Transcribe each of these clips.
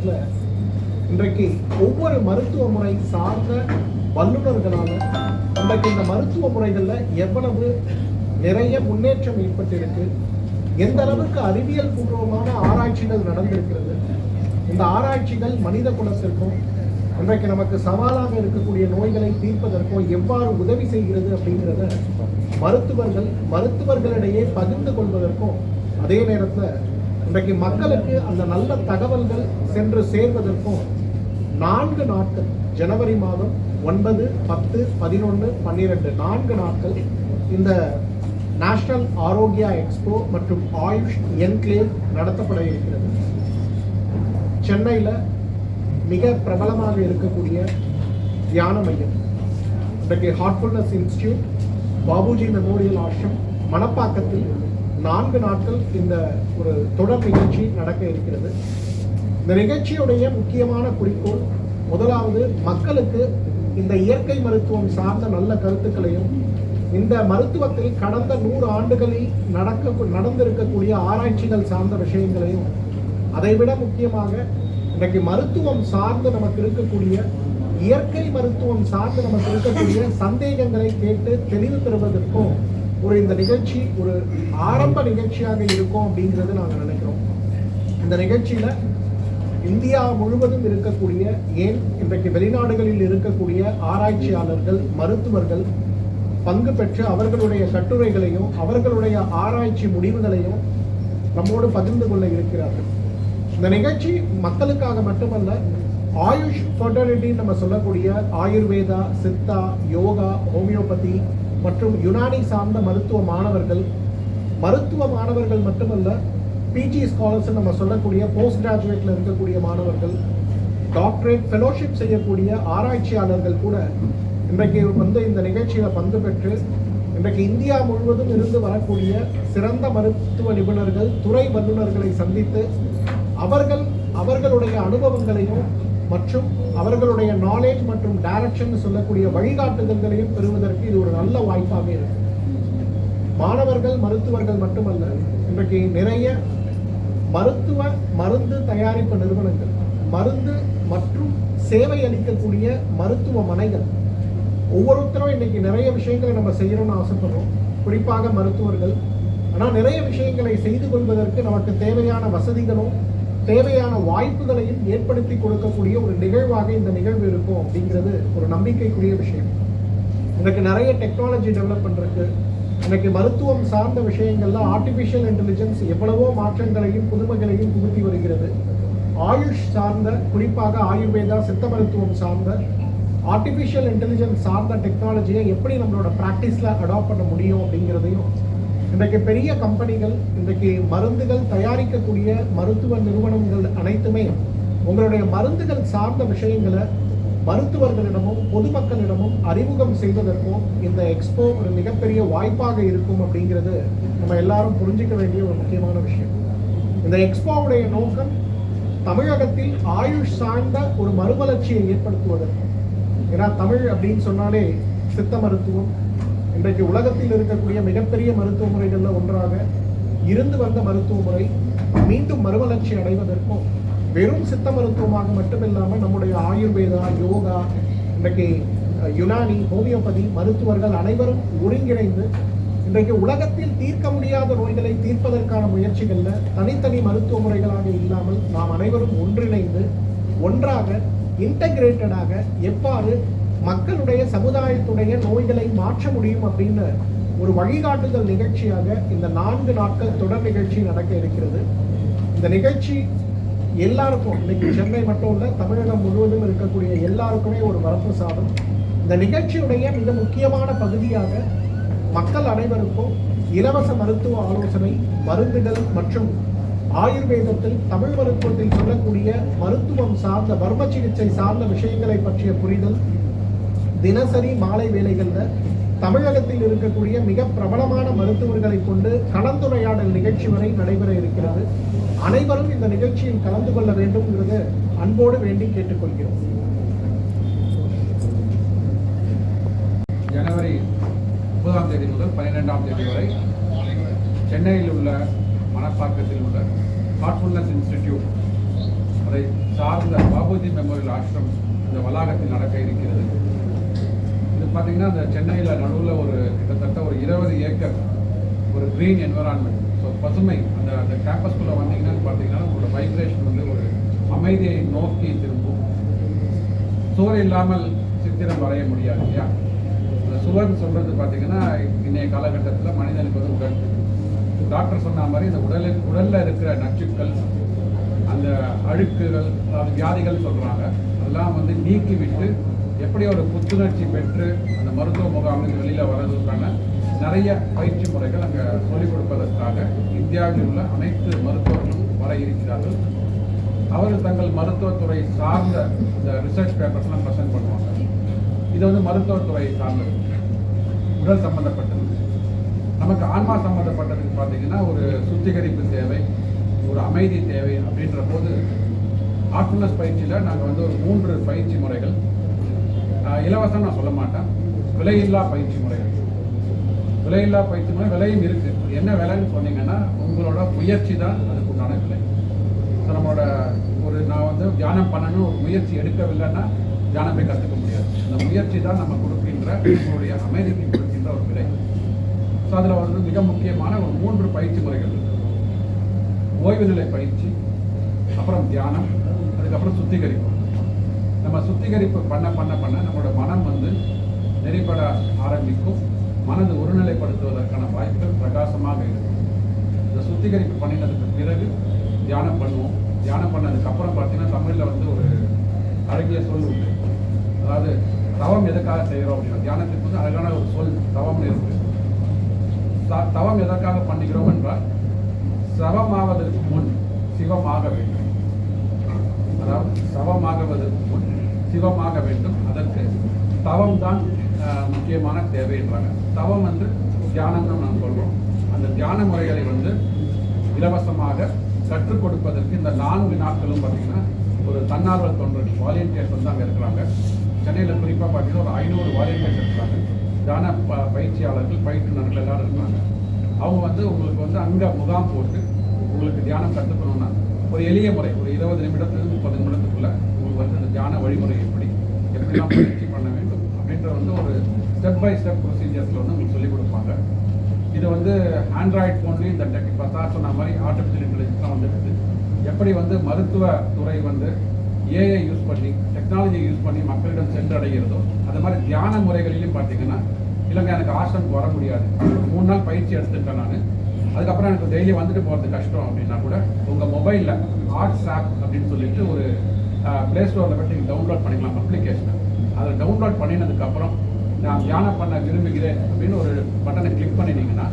நேரத்தில் இன்றைக்கு ஒவ்வொரு மருத்துவ முறை சார்ந்த வல்லுநர்களால இன்றைக்கு இந்த மருத்துவ முறைகளில் எவ்வளவு நிறைய முன்னேற்றம் ஏற்பட்டிருக்கு, எந்த அளவுக்கு அறிவியல் பூர்வமான ஆராய்ச்சிகள் நடந்திருக்கிறது, இந்த ஆராய்ச்சிகள் மனித குலத்திற்கும் இன்றைக்கு நமக்கு சவாலாக இருக்கக்கூடிய நோய்களை தீர்ப்பதற்கும் எவ்வாறு உதவி செய்கிறது அப்படிங்கிறத மருத்துவர்களிடையே பகிர்ந்து கொள்வதற்கும், அதே நேரத்தில் இன்றைக்கு மக்களுக்கு அந்த நல்ல தகவல்கள் சென்று சேர்வதற்கும் 4 நாட்கள் ஜனவரி மாதம் 9, 10, 11, 12 4 நாட்கள் இந்த நேஷனல் ஆரோக்கியா எக்ஸ்போ மற்றும் ஆயுஷ் என்க்ளேவ் நடத்தப்பட இருக்கிறது. சென்னையில் மிக பிரபலமாக இருக்கக்கூடிய தியான மையம் இன்றைக்கு Heartfulness institute, Babuji memorial ashram, மணப்பாக்கத்தில் 4 நாட்கள் இந்த ஒரு தொடர் நிகழ்ச்சி நடக்க இருக்கிறது. இந்த நிகழ்ச்சியுடைய முக்கியமான குறிக்கோள், முதலாவது மக்களுக்கு இந்த இயற்கை மருத்துவம் சார்ந்த நல்ல கருத்துக்களையும், இந்த மருத்துவத்தில் கடந்த 100 ஆண்டுகளில் நடந்திருக்கக்கூடிய ஆராய்ச்சிகள் சார்ந்த விஷயங்களையும், அதைவிட முக்கியமாக இன்றைக்கு மருத்துவம் சார்ந்து நமக்கு இருக்கக்கூடிய இயற்கை மருத்துவம் சார்ந்து நமக்கு இருக்கக்கூடிய சந்தேகங்களை கேட்டு தெளிவு பெறுவதற்கும் இந்த நிகழ்ச்சி ஒரு ஆரம்ப நிகழ்ச்சியாக இருக்கும் அப்படிங்கிறது நாங்கள் நினைக்கிறோம். இந்த நிகழ்ச்சியில் இந்தியா முழுவதும் இருக்கக்கூடிய, ஏன் இன்றைக்கு வெளிநாடுகளில் இருக்கக்கூடிய ஆராய்ச்சியாளர்கள், மருத்துவர்கள் பங்கு பெற்று அவர்களுடைய கட்டுரைகளையும் அவர்களுடைய ஆராய்ச்சி முடிவுகளையும் நம்மோடு பகிர்ந்து கொள்ள இருக்கிறார்கள். இந்த நிகழ்ச்சி மக்களுக்காக மட்டுமல்ல, ஆயுஷ் ஃபெர்டிலிட்டி நம்ம சொல்லக்கூடிய ஆயுர்வேதா, சித்தா, யோகா, ஹோமியோபதி மற்றும் யுனானி சார்ந்த மருத்துவ மாணவர்கள் மட்டுமல்ல, பிஜி ஸ்காலர்ஸ் நம்ம சொல்லக்கூடிய போஸ்ட் கிராஜுவேட்ல இருக்கக்கூடிய மாணவர்கள், டாக்டரேட் ஃபெலோஷிப் செய்யக்கூடிய ஆராய்ச்சியாளர்கள் கூட இன்றைக்கு இந்த நிகழ்ச்சியில பங்கு பெற்று இன்றைக்கு இந்தியா முழுவதும் இருந்து வரக்கூடிய சிறந்த மருத்துவ நிபுணர்கள், துறை வல்லுநர்களை சந்தித்து அவர்களுடைய அனுபவங்களையும் மற்றும் அவர்களுடைய நாலேஜ் மற்றும் டைரக்ஷன் சொல்லக்கூடிய வழிகாட்டுதல்களையும் பெறுவதற்கு இது ஒரு நல்ல வாய்ப்பாக இருக்கு. மாணவர்கள், மருத்துவர்கள் மட்டுமல்ல, இன்றைக்கு நிறைய மருந்து தயாரிப்பு நிறுவனங்கள், மருந்து மற்றும் சேவை அளிக்கக்கூடிய மருத்துவமனைகள், ஒவ்வொருத்தரும் இன்னைக்கு நிறைய விஷயங்களை நம்ம செய்யணும்னு ஆசைப்படுறோம், குறிப்பாக மருத்துவர்கள். ஆனால் நிறைய விஷயங்களை செய்து கொள்வதற்கு நமக்கு தேவையான வசதிகளும் தேவையான வாய்ப்புகளையும் ஏற்படுத்தி கொடுக்கக்கூடிய ஒரு நிகழ்வாக இந்த நிகழ்வு இருக்கும் அப்படிங்கிறது ஒரு நம்பிக்கைக்குரிய விஷயம். இன்னைக்கு நிறைய டெக்னாலஜி டெவலப்மெண்ட் இருக்கு. இன்னைக்கு மருத்துவம் சார்ந்த விஷயங்கள்ல ஆர்டிஃபிஷியல் இன்டெலிஜென்ஸ் எவ்வளவோ மாற்றங்களையும் புதுமைகளையும் புகுத்தி வருகிறது. ஆயுஷ் சார்ந்த, குறிப்பாக ஆயுர்வேதா, சித்த மருத்துவம் சார்ந்த ஆர்டிஃபிஷியல் இன்டெலிஜென்ஸ் சார்ந்த டெக்னாலஜியை எப்படி நம்மளோட ப்ராக்டிஸில் அடாப்ட் பண்ண முடியும் அப்படிங்கிறதையும், இன்றைக்கு பெரிய கம்பெனிகள், இன்றைக்கு மருந்துகள் தயாரிக்கக்கூடிய மருத்துவ நிறுவனங்கள் அனைத்துமே உங்களுடைய மருந்துகள் சார்ந்த விஷயங்களை மருத்துவர்களிடமும் பொதுமக்களிடமும் அறிமுகம் செய்வதற்கும் இந்த எக்ஸ்போ ஒரு மிகப்பெரிய வாய்ப்பாக இருக்கும் அப்படிங்கிறது நம்ம எல்லாரும் புரிஞ்சிக்க வேண்டிய ஒரு முக்கியமான விஷயம். இந்த எக்ஸ்போவுடைய நோக்கம் தமிழகத்தில் ஆயுஷ் சார்ந்த ஒரு மறுமலர்ச்சியை ஏற்படுத்துவதற்கு. ஏன்னா தமிழ் அப்படின்னு சொன்னாலே சித்த மருத்துவம் இன்றைக்கு உலகத்தில் இருக்கக்கூடிய மிகப்பெரிய மருத்துவ முறைகளில் ஒன்றாக இருந்து வந்த மருத்துவ முறை மீண்டும் மறுமலர்ச்சி அடைவதற்கும், வெறும் சித்த மருத்துவமாக மட்டுமில்லாமல் நம்முடைய ஆயுர்வேதா, யோகா, இன்றைக்கு யுனானி, ஹோமியோபதி மருத்துவர்கள் அனைவரும் ஒருங்கிணைந்து இன்றைக்கு உலகத்தில் தீர்க்க முடியாத நோய்களை தீர்ப்பதற்கான முயற்சிகளில் தனித்தனி மருத்துவ முறைகளாக இல்லாமல் நாம் அனைவரும் ஒன்றிணைந்து ஒன்றாக இன்டகிரேட்டடாக எவ்வாறு மக்களுடைய சமுதாயத்துடைய நோய்களை மாற்ற முடியும் அப்படின்னு ஒரு வழிகாட்டுதல் நிகழ்ச்சியாக இந்த 4 நாட்கள் தொடர் நிகழ்ச்சி நடக்க இருக்கிறது. இந்த நிகழ்ச்சி எல்லாருக்கும், இன்னைக்கு சென்னை மட்டும் இல்லை, தமிழகம் முழுவதும் இருக்கக்கூடிய எல்லாருக்குமே ஒரு வரப்பிரசாதம். இந்த நிகழ்ச்சியுடைய மிக முக்கியமான பகுதியாக மக்கள் அனைவருக்கும் இலவச மருத்துவ ஆலோசனை, மருந்துகள் மற்றும் ஆயுர்வேதத்தில், தமிழ் மருத்துவத்தில் சொல்லக்கூடிய மருத்துவம் சார்ந்த வர்ம சிகிச்சை சார்ந்த விஷயங்களை பற்றிய புரிதல், தினசரி மாலை வேளைகளில் தமிழகத்தில் இருக்கக்கூடிய மிக பிரபலமான மருத்துவர்களை கொண்டு கலந்துரையாடல் நிகழ்ச்சி வரை நடைபெற இருக்கிறது. அனைவரும் இந்த நிகழ்ச்சியில் கலந்து கொள்ள வேண்டும் என்பது அன்போடு வேண்டி கேட்டுக்கொள்கிறோம். ஜனவரி 9ஆம் தேதி முதல் 12ஆம் தேதி வரை சென்னையில் உள்ள மணப்பாக்கத்தில் உள்ள ஹார்ட்ஃபுல்னஸ் இன்ஸ்டிடியூட், அதை சார்ந்த பாபுஜி மெமோரியல் ஆசிரம் இந்த வளாகத்தில் நடக்க இருக்கிறது. இது பார்த்தீங்கன்னா இந்த சென்னையில் நடுவில் ஒரு கிட்டத்தட்ட ஒரு 20 ஏக்கர் ஒரு க்ரீன் என்விரான்மெண்ட். ஸோ பசுமை அந்த கேம்பஸ்குள்ளே வந்தீங்கன்னு பார்த்தீங்கன்னா உங்களோட வைப்ரேஷன் வந்து ஒரு அமைதியை நோக்கி திரும்பும். சுவர் இல்லாமல் சித்திரம் வரைய முடியாது இல்லையா? அந்த சுவர் சொல்கிறது பார்த்தீங்கன்னா இன்றைய காலகட்டத்தில் மனிதனுக்கு வந்து உடல், டாக்டர் சொன்ன மாதிரி இந்த உடலில் இருக்கிற நச்சுக்கள், அந்த அழுக்குகள், அதாவது வியாதிகள் சொல்கிறாங்க, அதெல்லாம் வந்து நீக்கி விட்டு எப்படி ஒரு புத்துணர்ச்சி பெற்று அந்த மருத்துவ முகாமில் வெளியில் வர்றதுக்கான நிறைய பயிற்சி முறைகள் அங்கே சொல்லிக் கொடுப்பதற்காக இந்தியாவில் உள்ள அனைத்து மருத்துவர்களும் வர இருக்கிறார்கள். அவர்கள் தங்கள் மருத்துவத்துறை சார்ந்த இந்த ரிசர்ச் பேப்பர்ஸ்லாம் ப்ரெசென்ட் பண்ணுவாங்க. இது வந்து மருத்துவத்துறை சார்ந்தது, உடல் சம்பந்தப்பட்டது. நமக்கு ஆன்மா சம்பந்தப்பட்டதுக்கு பார்த்தீங்கன்னா ஒரு சுத்திகரிப்பு தேவை, ஒரு அமைதி தேவை. அப்படின்ற போது ஆர்ட்ஃபுல்னஸ் பயிற்சியில் நாங்கள் வந்து ஒரு 3 பயிற்சி முறைகள், இலவசம் நான் சொல்ல மாட்டேன், விலையில்லா பயிற்சி முறைகள். விலையில்லா பயிற்சி முறை விலையும் இருக்குது. என்ன விலைன்னு சொன்னீங்கன்னா உங்களோட முயற்சி தான் அதுக்கு உண்டான விலை. ஸோ நம்மளோட நான் வந்து தியானம் பண்ணணும் ஒரு முயற்சி எடுக்கவில்லைன்னா தியானம் போய் கற்றுக்க முடியாது. அந்த முயற்சி தான் நம்ம கொடுக்கின்ற நம்மளுடைய அமைதிக்கு கொடுக்கின்ற ஒரு விலை. ஸோ அதில் வந்து மிக முக்கியமான ஒரு 3 பயிற்சி முறைகள் இருக்குது. ஓய்வு நிலை பயிற்சி, அப்புறம் தியானம், அதுக்கப்புறம் சுத்திகரிப்பு. நம்ம சுத்திகரிப்பு பண்ண பண்ண பண்ண நம்மளோட மனம் வந்து நெறிப்பட ஆரம்பிக்கும். மனது ஒருநிலைப்படுத்துவதற்கான வாய்ப்புகள் பிரகாசமாக இருக்கும். இந்த சுத்திகரிப்பு பண்ணினதுக்கு பிறகு தியானம் பண்ணுவோம். தியானம் பண்ணதுக்கப்புறம் பார்த்தீங்கன்னா தமிழில் வந்து ஒரு அழகிய சொல் உண்டு. அதாவது தவம் எதுக்காக செய்கிறோம் அப்படின்னா, தியானத்துக்கு வந்து அழகான ஒரு சொல் தவம்னு இருக்கு. தவம் எதற்காக பண்ணுகிறோம் என்றால் சவமாவதற்கு முன் சிவமாக வேண்டும். அதாவது சவமாகுவதற்கு முன் சிவமாக வேண்டும். அதற்கு தவம் தான் முக்கியமான தேவைன்றாங்க. தவம் வந்து தியானம்னு நான் சொல்கிறோம். அந்த தியான முறைகளை வந்து இலவசமாக கற்றுக் கொடுப்பதற்கு இந்த 4 நாட்களும் பார்த்தீங்கன்னா ஒரு தன்னார்வ தொண்டர்கள் வாலண்டியர்ஸ் வந்து அங்கே இருக்கிறாங்க. சென்னையில் குறிப்பாக பார்த்தீங்கன்னா ஒரு 500 வாலண்டியர்ஸ் இருக்கிறாங்க. தியான பயிற்சியாளர்கள், பயிற்றுனர்கள் எல்லாரும் இருக்காங்க. அவங்க வந்து உங்களுக்கு வந்து அங்கே முகாம் போட்டு உங்களுக்கு தியானம் கற்றுக்கணும்னா ஒரு எளிய முறை, ஒரு 20 நிமிடத்துலேருந்து 30 நிமிடத்துக்குள்ள உங்களுக்கு வந்து அந்த தியான வழிமுறை எப்படிலாம் பயிற்சி பண்ண வேண்டும் அப்படின்ற வந்து ஒரு ஸ்டெப் பை ஸ்டெப் ப்ரொசீஜர்ஸில் வந்து உங்களுக்கு சொல்லிக் கொடுப்பாங்க. இது வந்து ஆண்ட்ராய்ட் ஃபோன்லேயும் இந்த இப்போ சார் சொன்ன மாதிரி ஆர்டிஃபிஷியல் இன்டெலிஜென்ஸ்லாம் வந்துடுது. எப்படி வந்து மருத்துவ துறை வந்து ஏஐ யூஸ் பண்ணி, டெக்னாலஜியை யூஸ் பண்ணி மக்களிடம் சென்றடைகிறதோ, அது மாதிரி தியான முறைகளிலும் பார்த்தீங்கன்னா இல்லைங்க எனக்கு ஆசிரமுக்கு வர முடியாது, 3 நாள் பயிற்சி எடுத்துட்டேன் நான், அதுக்கப்புறம் எனக்கு டெய்லி வந்துட்டு போகிறது கஷ்டம் அப்படின்னா கூட உங்கள் மொபைலில் ஆர்ட்ஸ் ஆப் அப்படின்னு சொல்லிட்டு ஒரு ப்ளே ஸ்டோரில் போய்ட்டு நீங்கள் டவுன்லோட் பண்ணிக்கலாம் அப்ளிகேஷனை. அதை டவுன்லோட் பண்ணினதுக்கப்புறம் நான் தியானம் பண்ண விரும்புகிறேன் அப்படின்னு ஒரு பட்டனை கிளிக் பண்ணிட்டீங்கன்னா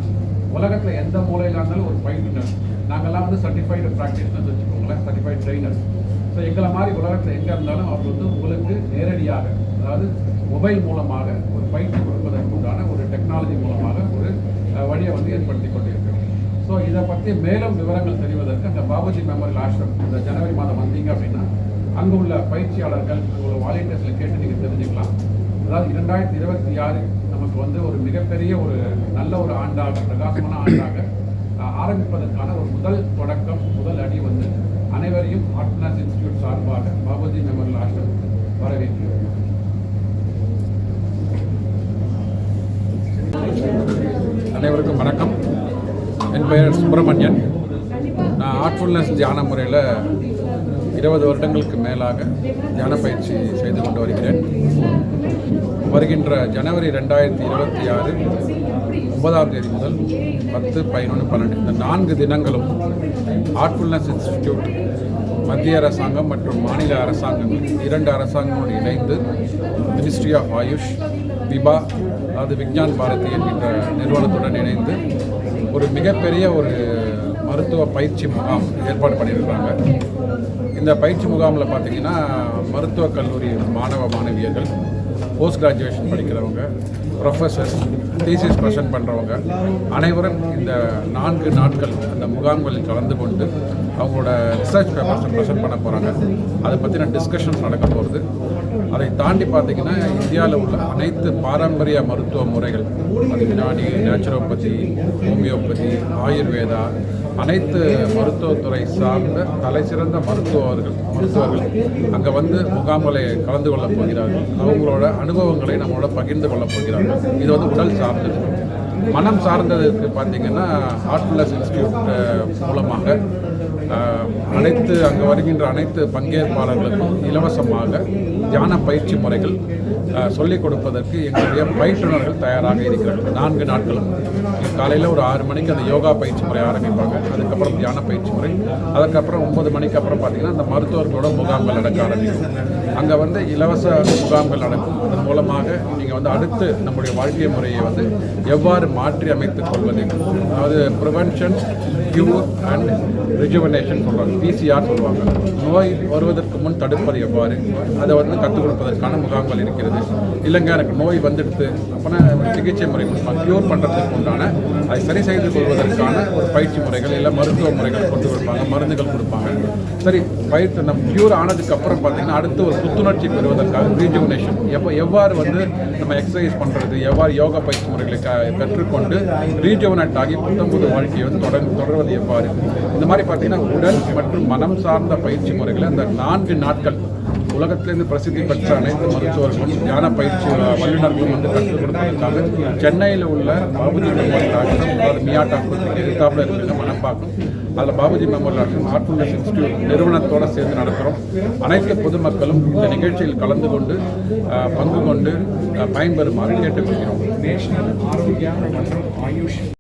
உலகத்தில் எந்த மூலையில் இருந்தாலும் ஒரு பயிற்றுனர், நாங்கள்லாம் வந்து சர்டிஃபைடு ப்ராக்டிஷனர்ஸ் வச்சுக்கோங்களேன், சர்டிஃபைடு ட்ரெயினர்ஸ். ஸோ எங்களை மாதிரி உலகத்தில் எங்கே இருந்தாலும் அவர் வந்து உங்களுக்கு நேரடியாக, அதாவது மொபைல் மூலமாக ஒரு பயிற்சி கொடுப்பதற்கு உண்டான ஒரு டெக்னாலஜி மூலமாக ஒரு வழியை வந்து ஏற்படுத்தி கொண்டிருக்கிறோம். ஸோ இதை பற்றி மேலும் விவரங்கள் தெரிவதற்கு அந்த பாபுஜி மெமோரியல் ஆசிரம் இந்த ஜனவரி மாதம் வந்தீங்க அப்படின்னா அங்கே உள்ள பயிற்சியாளர்கள், உள்ள வாலண்டியர்ஸில் கேட்டு நீங்கள் தெரிஞ்சுக்கலாம். அதாவது 2026 நமக்கு வந்து ஒரு மிகப்பெரிய ஒரு நல்ல ஒரு ஆண்டாக, பிரகாசமான ஆண்டாக ஆரம்பிப்பதற்கான ஒரு முதல் தொடக்கம், முதல் அடி வந்து அனைவரையும் ஆர்ட்ஃபுல்னஸ் இன்ஸ்டிடியூட் சார்பாக பாபுஜி மெமோரியல் ஆசிரம் வரவேற்கிறோம். அனைவருக்கும் வணக்கம். என் பெயர் சுப்பிரமணியன். நான் ஆர்ட்ஃபுல்னஸ் தியான முறையில் 20 வருடங்களுக்கு மேலாக தியான பயிற்சி செய்து கொண்டு வருகிறேன். வருகின்ற ஜனவரி 2026 9ஆம் தேதி முதல் 10, 11, 12 இந்த 4 தினங்களும் ஆர்ட்ஃபுல்னஸ் இன்ஸ்டிடியூட் மத்திய அரசாங்கம் மற்றும் மாநில அரசாங்கங்கள் 2 அரசாங்கங்களோடு இணைந்து மினிஸ்ட்ரி ஆஃப் ஆயுஷ், விபா, அதாவது விஞ்ஞான் பாரதி என்கின்ற நிறுவனத்துடன் இணைந்து ஒரு மிகப்பெரிய ஒரு மருத்துவ பயிற்சி முகாம் ஏற்பாடு பண்ணியிருக்கிறாங்க. இந்த பயிற்சி முகாமில் பார்த்திங்கன்னா மருத்துவக் கல்லூரி மாணவ மாணவியர்கள், போஸ்ட் கிராஜுவேஷன் படிக்கிறவங்க, ப்ரொஃபஸர்ஸ், தீசிஸ் ப்ரெசென்ட் பண்ணுறவங்க அனைவரும் இந்த 4 நாட்கள் அந்த முகாம்களில் கலந்து கொண்டு அவங்களோட ரிசர்ச் பேப்பர்ஸை ப்ரெசென்ட் பண்ண போகிறாங்க. அதை பற்றின டிஸ்கஷன்ஸ் நடக்க போகிறது. அதை தாண்டி பார்த்திங்கன்னா இந்தியாவில் உள்ள அனைத்து பாரம்பரிய மருத்துவ முறைகள், அது யுனானி, நேச்சுரோபதி, ஹோமியோபதி, ஆயுர்வேதா, அனைத்து மருத்துவத்துறை சார்ந்த தலைசிறந்த மருத்துவர்கள் அங்கே வந்து முகாம்களை கலந்து கொள்ளப் போகிறார்கள். அவங்களோட அனுபவங்களை நம்மளோட பகிர்ந்து கொள்ளப் போகிறார்கள். இது வந்து உடல் சார்ந்தது. மனம் சார்ந்ததுக்கு பார்த்திங்கன்னா ஹார்ட்ஃபுல்னஸ் இன்ஸ்டியூட் மூலமாக அங்கே வருகின்ற அனைத்து பங்கேற்பாளர்களுக்கும் இலவசமாக தியான பயிற்சி முறைகள் சொல்லிக் கொடுப்பதற்கு எங்களுடைய பயிற்றுனர்கள் தயாராக இருக்கிறார்கள். 4 நாட்களும் காலையில் ஒரு 6 மணிக்கு அந்த யோகா பயிற்சி முறை ஆரம்பிப்பாங்க. அதுக்கப்புறம் தியான பயிற்சி முறை, அதுக்கப்புறம் 9 மணிக்கு அப்புறம் பார்த்திங்கன்னா அந்த மருத்துவர்களோட முகாம்கள் நடக்க ஆரம்பிக்கும். அங்கே வந்து இலவச முகாம்கள் நடக்கும். அதன் மூலமாக நீங்கள் வந்து அடுத்து நம்முடைய வாழ்க்கை முறையை வந்து எவ்வாறு மாற்றி அமைத்துக் கொள்வது, அதாவது ப்ரிவென்ஷன், கியூர் அண்ட் ரிஜுவனேஷன் சொல்கிறாங்க, பிசிஆர் சொல்லுவாங்க. நோய் வருவதற்கு முன் தடுப்பது எவ்வாறு, அதை வந்து கற்றுக் கொடுப்பதற்கான முகாம்கள் இருக்கிறது. இல்லைங்க எனக்கு நோய் வந்துடுது அப்படின்னா சிகிச்சை முறை க்யூர் பண்ணுறதுக்கு உண்டான அதை சரி செய்து கொள்வதற்கான ஒரு பயிற்சி முறைகள் இல்லை மருத்துவ முறைகள் கொண்டு கொடுப்பாங்க, மருந்துகள் கொடுப்பாங்க. சரி பயிற்சி நம்ம க்யூர் ஆனதுக்கப்புறம் பார்த்திங்கன்னா அடுத்து ஒரு புத்துணர்ச்சி பெறுவதற்காக ரீஜுவனேஷன், எவ்வாறு வந்து நம்ம எக்ஸசைஸ் பண்ணுறது, எவ்வாறு யோகா பயிற்சி முறைகளை கற்றுக்கொண்டு ரீஜுவனேட் ஆகி புத்தம்புது வாழ்க்கையை வந்து தொடர்வது எவ்வாறு, இந்த மாதிரி பார்த்திங்கன்னா உடல் மற்றும் மனம் சார்ந்த பயிற்சி முறைகளை அந்த 4 நாட்கள் உலகத்திலிருந்து பிரசித்தி பெற்ற அனைத்து மருத்துவர்களும் தியான பயிற்சி வல்லுநர்களும் வந்து கற்றுக் கொடுப்பதற்காக சென்னையில் உள்ள பாபுஜி மெமோரியல் ஆசிரம், அதாவது மியாட் ஆஸ்பத்திரிக்கு எதிர்த்தாப்பில் இருக்கிற மனப்பாக்கம், அதில் Babuji memorial ashram Heartfulness institute நிறுவனத்தோடு சேர்ந்து நடத்துகிறோம். அனைத்து பொதுமக்களும் இந்த நிகழ்ச்சியில் கலந்து கொண்டு பங்கு கொண்டு பயன்பெறுமாறு கேட்டுக்கொள்கிறோம். நேஷனல் ஆரோக்கிய மற்றும் ஆயுஷ்